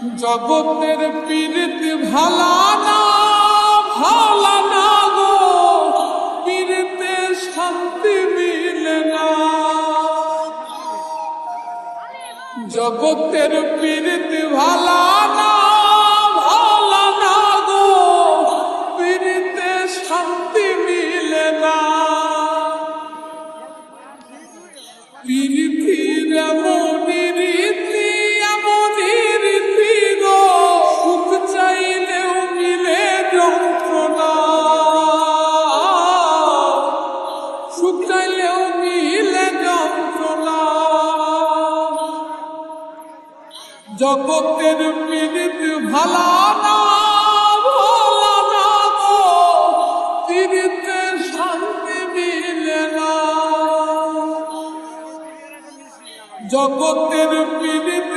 জগতের পীড়িত ভালা না গো, পীড়িতে শান্তি মিলে না। জগতের পীড়িত ভালা না গো, পীড়িতে শান্তি মিলে না। পীড়িতির এমনই রীতি গো, সুখ চাইলেও মিলে যন্ত্রণা, সুখ চাইলেও মিলে যন্ত্রণা। জগতের পীড়িত ভালা না গো, পীড়িতে শান্তি মিলে না। জগতের পীড়িত